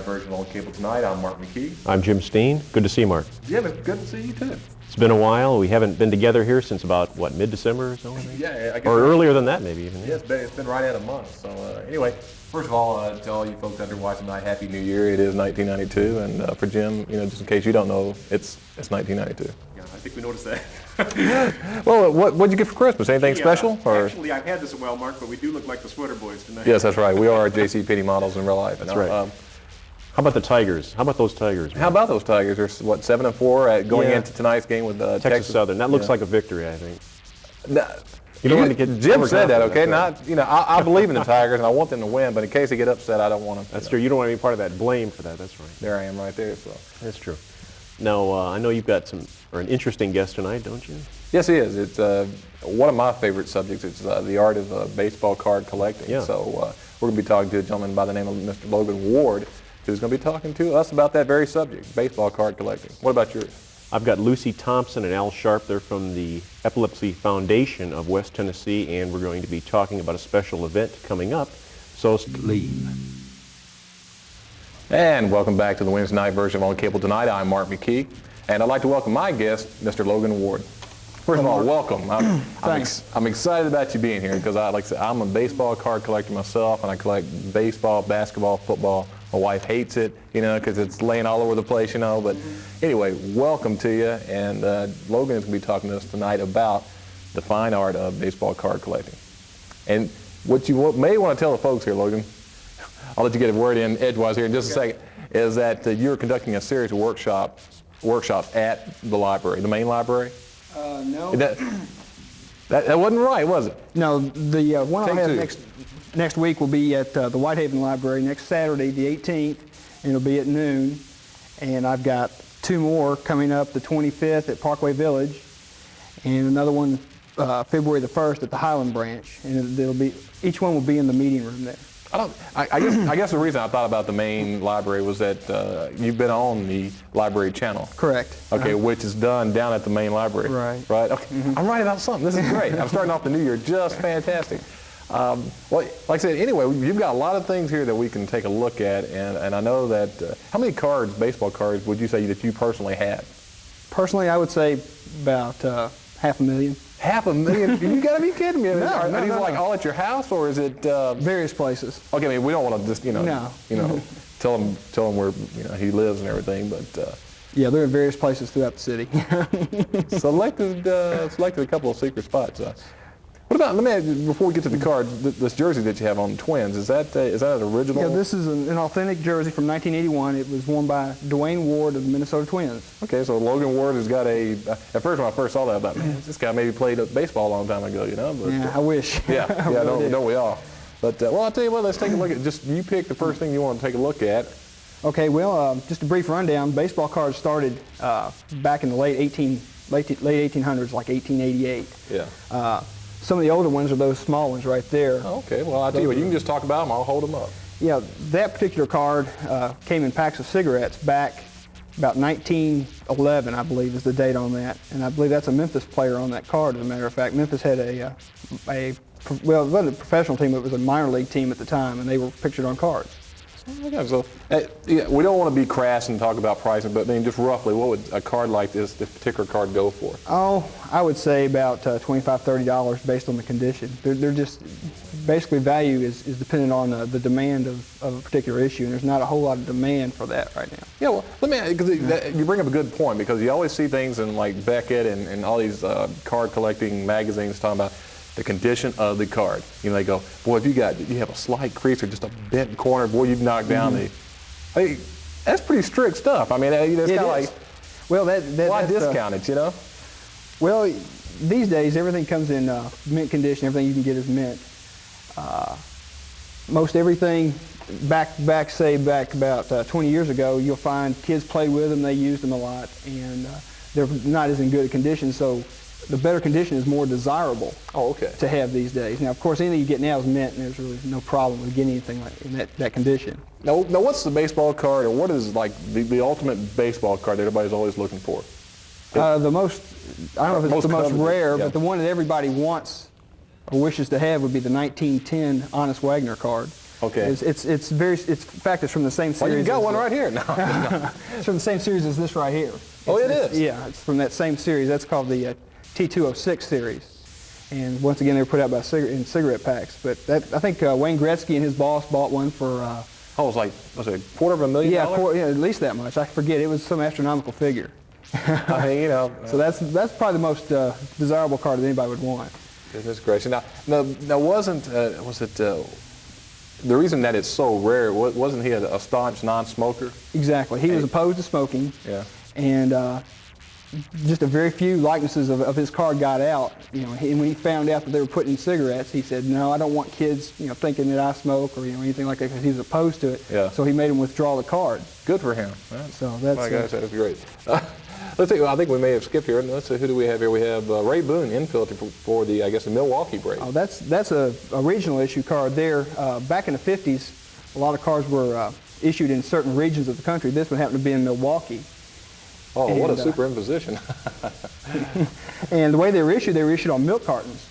version on cable tonight. I'm Mark McKee. I'm Jim Steen. Good to see you, Mark. Jim, it's good to see you too. It's been a while. We haven't been together here since about, what, mid-December or so? Yeah, I guess. Or earlier than that, maybe even. Yeah, it's been right at a month. So anyway, first of all, to all you folks out there watching tonight, Happy New Year. It is 1992, and for Jim, just in case you don't know, it's 1992. Yeah, I think we noticed that. Well, what'd you get for Christmas? Anything special? Or? Actually, I've had this a while, Mark, but we do look like the Sweater Boys tonight. Yes, that's right. We are JCPenney models in real life. That's right. How about the Tigers? How about those Tigers? How about those Tigers? They're, 7-4 going into tonight's game with Texas Southern. That looks like a victory, I think. You don't want to get Jim said that, okay? Right. Not, I believe in the Tigers and I want them to win, but in case they get upset, I don't want them. That's true. You don't want to be part of that blame for that. That's right. There I am, right there. So that's true. Now I know you've got an interesting guest tonight, don't you? Yes, he is. It's one of my favorite subjects. It's the art of baseball card collecting. Yeah. So we're going to be talking to a gentleman by the name of Mr. Logan Ward, who's going to be talking to us about that very subject, baseball card collecting. What about yours? I've got Lucy Thompson and Al Sharp. They're from the Epilepsy Foundation of West Tennessee, and we're going to be talking about a special event coming up. So leave. And welcome back to the Wednesday night version of On Cable Tonight. I'm Mark McKee, and I'd like to welcome my guest, Mr. Logan Ward. First of all, welcome. I'm excited about you being here because, like I said, I'm a baseball card collector myself, and I collect baseball, basketball, football. My wife hates it, because it's laying all over the place, But anyway, welcome to you. And Logan is going to be talking to us tonight about the fine art of baseball card collecting. And what you may want to tell the folks here, Logan, I'll let you get a word in edgewise here in just a second, is that you're conducting a series of workshops at the library, the main library. No. That wasn't right, was it? No, the one I have next week will be at the Whitehaven Library next Saturday, the 18th, and it'll be at noon. And I've got two more coming up, the 25th at Parkway Village, and another one February the 1st at the Highland Branch. And each one will be in the meeting room there. I guess the reason I thought about the main library was that you've been on the library channel. Correct. Okay, which is done down at the main library. Right. Right. Okay. Mm-hmm. I'm right about something. This is great. I'm starting off the new year just fantastic. Well, like I said, anyway, you've got a lot of things here that we can take a look at, and I know that how many cards, baseball cards, would you say that you personally had? Personally, I would say about 500,000. 500,000? You got to be kidding me! Are these no. like all at your house, or is it various places? Okay, I mean we don't want to just tell him where he lives and everything, but yeah, they're in various places throughout the city. selected a couple of secret spots. What about, let me ask you, before we get to the cards, this jersey that you have on the Twins, is that an original? Yeah, this is an authentic jersey from 1981. It was worn by Dwayne Ward of the Minnesota Twins. Okay, so Logan Ward has got at first when I first saw that, I thought, man, this guy maybe played baseball a long time ago, But, yeah, I wish. Yeah, don't we all? But, well, I'll tell you what, let's take a look at, you pick the first thing you want to take a look at. Okay, well, just a brief rundown. Baseball cards started back in the late 1800s, like 1888. Yeah. Some of the older ones are those small ones right there. Oh, okay, well, I'll tell you what, you can just talk about them, I'll hold them up. Yeah, that particular card came in packs of cigarettes back about 1911, I believe, is the date on that. And I believe that's a Memphis player on that card, as a matter of fact. Memphis had well, it wasn't a professional team, it was a minor league team at the time, and they were pictured on cards. Okay, so we don't want to be crass and talk about pricing, but I mean, just roughly, what would a card like this particular card go for? Oh, I would say about $25, $30 based on the condition. They're just, basically value is dependent on the demand of a particular issue, and there's not a whole lot of demand for that right now. Yeah, well, because you bring up a good point, because you always see things in like Beckett and all these card collecting magazines talking about the condition of the card. They go, boy, if you have a slight crease or just a bent corner, boy, you've knocked down that's pretty strict stuff. I mean, that's kind of like, well, why discount it, Well, these days, everything comes in mint condition. Everything you can get is mint. Most everything back about 20 years ago, you'll find kids play with them, they use them a lot, and they're not as in good a condition, so the better condition is more desirable to have these days. Now, of course, anything you get now is mint, and there's really no problem with getting anything like in that condition. Now, what's the baseball card, or what is like the ultimate baseball card that everybody's always looking for? The most, I don't know if it's the most rare, but the one that everybody wants or wishes to have would be the 1910 Honus Wagner card. Okay. It's in fact, it's from the same Well, series. you got as one the- right here. No. It's from the same series as this right here. Oh, it It's- is? Yeah, it's from that same series. That's called the T206 series. And once again, they were put out by in cigarette packs. But I think Wayne Gretzky and his boss bought one for. Oh, was it $250,000? Yeah, at least that much. I forget. It was some astronomical figure. I mean, you know. So that's probably the most desirable card that anybody would want. Goodness gracious. Now wasn't was it the reason that it's so rare? Wasn't he a staunch non-smoker? Exactly. He was opposed to smoking. Yeah. And just a very few likenesses of his card got out. You know, and when he found out that they were putting in cigarettes, he said, "No, I don't want kids, thinking that I smoke or anything like that," because he was opposed to it. Yeah. So he made them withdraw the card. Good for him. So that's. My gosh, that's great. Let's see. I think we may have skipped here. Let's see. Who do we have here? We have Ray Boone, infielder for the the Milwaukee Braves. Oh, that's a regional issue card there. Back in the 50s, a lot of cards were issued in certain regions of the country. This one happened to be in Milwaukee. Oh, what a And, superimposition. And the way they were issued on milk cartons.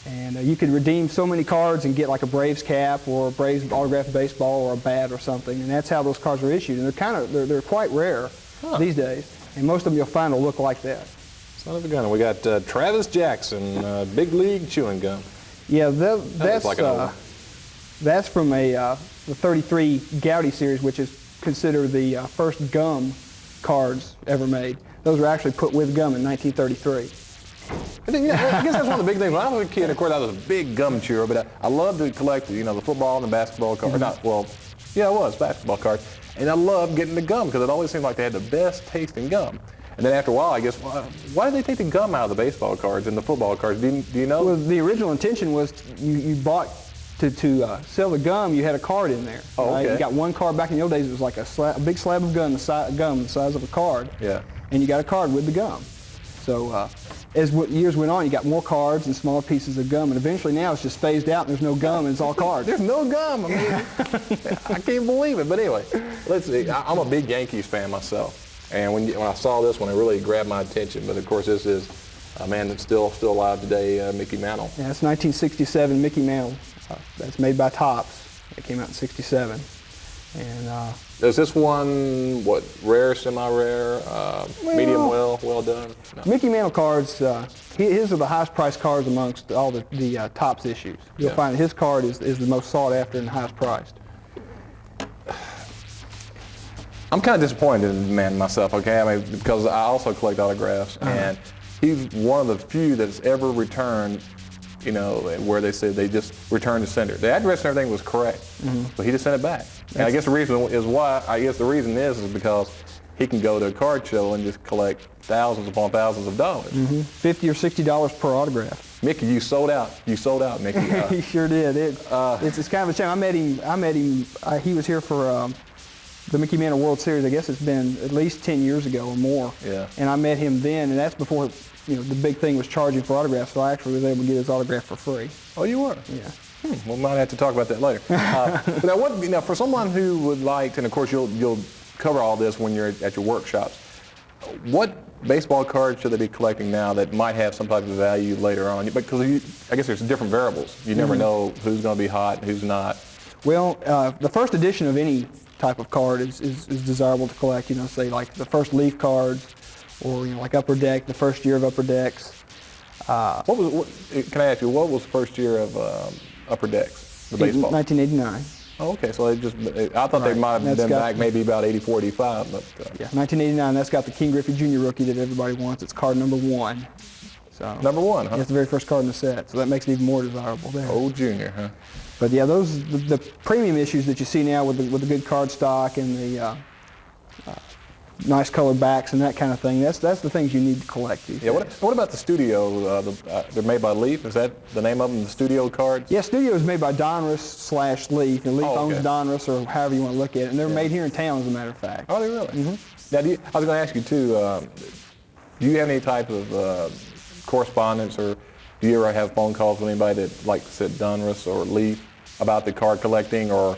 And you could redeem so many cards and get like a Braves cap or a Braves autographed baseball or a bat or something. And that's how those cards are issued. And they're quite rare these days. And most of them you'll find will look like that. Son of a gun. We got Travis Jackson, Big League Chewing Gum. Yeah, looks like an old one. that's from the 33 Gowdy series, which is considered the first gum cards ever made. Those were actually put with gum in 1933. I guess that's one of the big things. When I was a kid, of course, I was a big gum chewer, but I loved to collect, the football and the basketball cards. It was basketball cards. And I loved getting the gum because it always seemed like they had the best tasting gum. And then after a while, I guess, why did they take the gum out of the baseball cards and the football cards? Do you know? Well, the original intention was you bought to sell the gum. You had a card in there. Oh, okay. You got one card. Back in the old days, it was like a big slab of gum, the size of a card. Yeah. And you got a card with the gum. So as years went on, you got more cards and smaller pieces of gum, and eventually now it's just phased out and there's no gum and it's all cards. There's no gum. I mean, I can't believe it. But anyway, let's see. I'm a big Yankees fan myself, and when I saw this one, it really grabbed my attention. But of course, this is a man that's still alive today, Mickey Mantle. Yeah, it's 1967 Mickey Mantle. That's made by Topps. It came out in '67. And is this one rare, semi-rare, medium well done? No. Mickey Mantle cards, his are the highest priced cards amongst all the Topps issues. You'll find that his card is the most sought after and the highest priced. I'm kind of disappointed in the man myself, okay? I mean, because I also collect autographs, and he's one of the few that's ever returned, where they said they just returned to sender. The address and everything was correct, but he just sent it back. And I guess the reason is because he can go to a card show and just collect thousands upon thousands of dollars. $50 or $60 per autograph. Mickey, you sold out. You sold out, Mickey. He sure did. It's kind of a shame. I met him. He was here for the Mickey Mantle World Series. I guess it's been at least 10 years ago or more. Yeah. And I met him then, and that's before the big thing was charging for autographs. So I actually was able to get his autograph for free. Oh, you were? Yeah. We might have to talk about that later. Now, for someone who would like, and of course you'll cover all this when you're at your workshops, what baseball cards should they be collecting now that might have some type of value later on? Because I guess there's different variables. You never know who's going to be hot and who's not. Well, the first edition of any type of card is desirable to collect. Say like the first Leaf cards, or like Upper Deck, the first year of Upper Decks. Can I ask you, what was the first year of Upper Decks, the baseball? 1989. Oh, okay, so I thought they might have been back maybe about 84, 85, but. Yeah, 1989, that's got the King Griffey Jr. rookie that everybody wants. It's card number 1. So number 1, huh? It's the very first card in the set, so that makes it even more desirable there. Old Junior, huh? But yeah, the premium issues that you see now with the good card stock and the nice colored backs and that kind of thing, that's the things you need to collect these days. What about the Studio? They're made by Leaf. Is that the name of them, the Studio cards? Yeah, Studio is made by Donruss/Leaf, and Leaf owns Donruss, or however you want to look at it, and they're made here in town, as a matter of fact. Are they really? Mm-hmm. Now, I was going to ask you too, do you have any type of correspondence, or do you ever have phone calls with anybody that, like I said, Donruss or Leaf, about the card collecting, or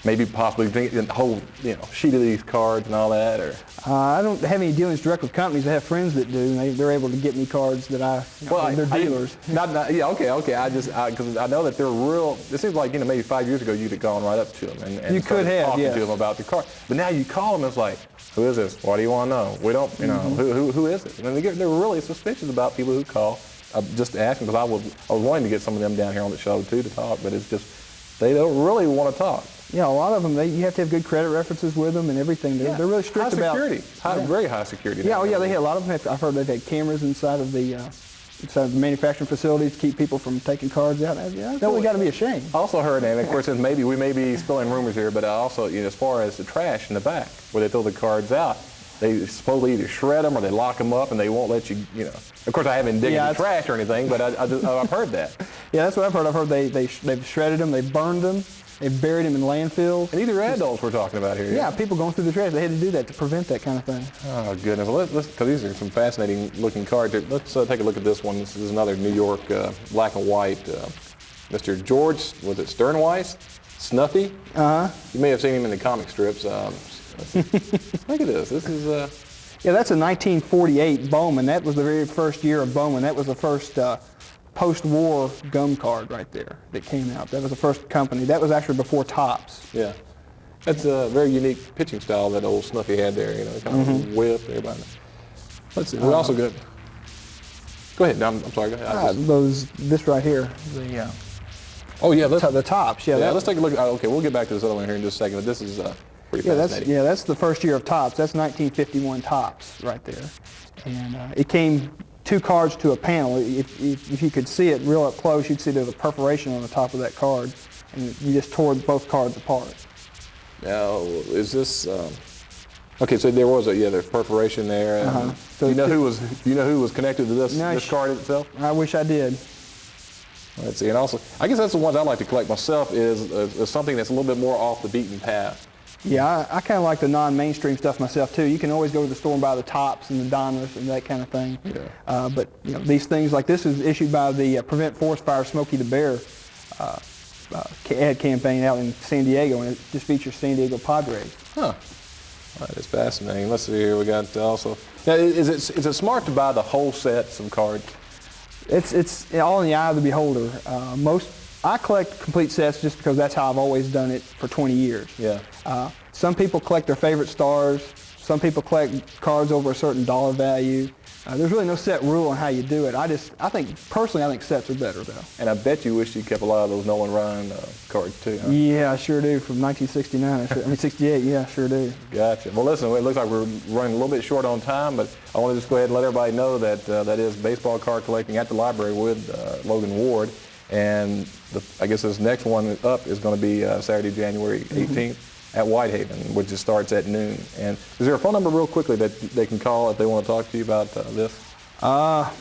maybe possibly a whole sheet of these cards and all that, or? I don't have any dealings direct with companies. I have friends that do, and they're able to get me cards that they're dealers. Yeah, okay. Because I know that they're real. It seems like maybe 5 years ago you'd have gone right up to them and you could have talking yeah. to them about the card. But now you call them, it's like, who is this? Why do you want to know? We don't, who is it? And they're really suspicious about people who call. Just asking, because I was wanting to get some of them down here on the show too to talk, but it's just they don't really want to talk. Yeah, a lot of them, you have to have good credit references with them and everything. They're really strict high about security. Very high security. Yeah, they have a lot of them. I've heard they've had cameras inside of the manufacturing facilities to keep people from taking cards out. Yeah, we got to be ashamed. I also heard, and of course, we may be spilling rumors here, but also, as far as the trash in the back where they throw the cards out, they supposedly either shred them or they lock them up and they won't let you, Of course, I haven't digged the trash or anything, but I've heard that. Yeah, that's what I've heard. I've heard they've shredded them, they've burned them, they've buried them in landfills. And these are adults we're talking about here. Yeah, people going through the trash. They had to do that to prevent that kind of thing. Oh, goodness. Well, because these are some fascinating looking cards. Let's take a look at this one. This is another New York black and white. Mr. George, was it Sternweiss? Snuffy? Uh-huh. You may have seen him in the comic strips. Look at this. This is... Yeah, that's a 1948 Bowman. That was the very first year of Bowman. That was the first post-war gum card right there that came out. That was the first company. That was actually before Topps. Yeah. That's a very unique pitching style that old Snuffy had there, kind of whip, everybody. Let's see. We also got... Go ahead. I'm sorry. Go ahead. This right here. Oh, yeah. The Topps. Yeah, let's take a look. Okay, we'll get back to this other one here in just a second, but this is... pretty fascinating. That's the first year of Topps. That's 1951 Topps right there. And it came 2 cards to a panel. If you could see it real up close, you'd see there's a perforation on the top of that card, and you just tore both cards apart. Now, is this... okay, so there was there's perforation there. Uh-huh. So do you know who was connected to this card itself? I wish I did. Let's see. And also, I guess that's the ones I like to collect myself is something that's a little bit more off the beaten path. Yeah, I kind of like the non-mainstream stuff myself too. You can always go to the store and buy the Topps and the Donruss and that kind of thing. Yeah. But these things like this is issued by the Prevent Forest Fire Smokey the Bear ad campaign out in San Diego, and it just features San Diego Padres. Huh. That is fascinating. Let's see here. We got also. Now, is it smart to buy the whole sets of cards? It's all in the eye of the beholder. I collect complete sets just because that's how I've always done it for 20 years. Yeah. Some people collect their favorite stars. Some people collect cards over a certain dollar value. There's really no set rule on how you do it. I think sets are better though. And I bet you wish you kept a lot of those Nolan Ryan cards too, huh? Yeah, I sure do. From 1969, 68. Yeah, I sure do. Gotcha. Well, listen, it looks like we're running a little bit short on time, but I want to just go ahead and let everybody know that that is baseball card collecting at the library with Logan Ward. And I guess this next one up is going to be Saturday, January 18th at Whitehaven, which just starts at noon. And is there a phone number real quickly that they can call if they want to talk to you about this? I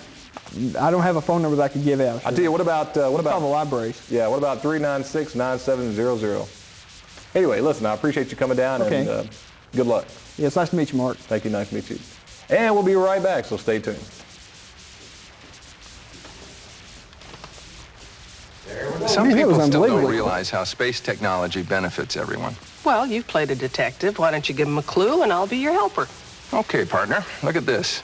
don't have a phone number that I could give out. I'll tell you, what about call the libraries? Yeah, what about 396-9700? Anyway, listen, I appreciate you coming down, and good luck. Yeah, it's nice to meet you, Mark. Thank you. Nice to meet you. And we'll be right back, so stay tuned. Some people still don't realize how space technology benefits everyone. Well, you've played a detective. Why don't you give him a clue and I'll be your helper? Okay, partner, look at this.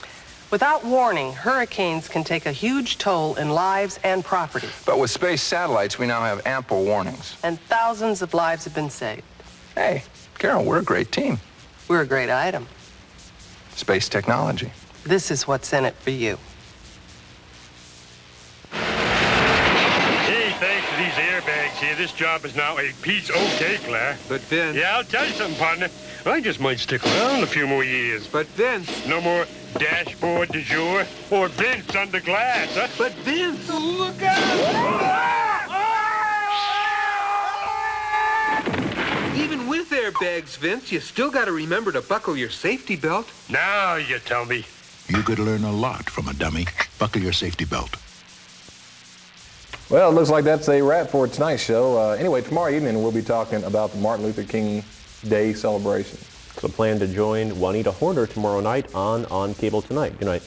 Without warning, hurricanes can take a huge toll in lives and property. But with space satellites, we now have ample warnings. And thousands of lives have been saved. Hey, Carol, we're a great team. We're a great item. Space technology. This is what's in it for you. Thanks to these airbags here, this job is now a piece of cake, Claire. But Vince... Yeah, I'll tell you something, partner. I just might stick around a few more years. But Vince... No more dashboard du jour or Vince under glass, huh? But Vince... Look out! Even with airbags, Vince, you still got to remember to buckle your safety belt. Now you tell me. You could learn a lot from a dummy. Buckle your safety belt. Well, it looks like that's a wrap for tonight's show. Anyway, tomorrow evening we'll be talking about the Martin Luther King Day celebration. So plan to join Juanita Horner tomorrow night on Cable Tonight. Good night.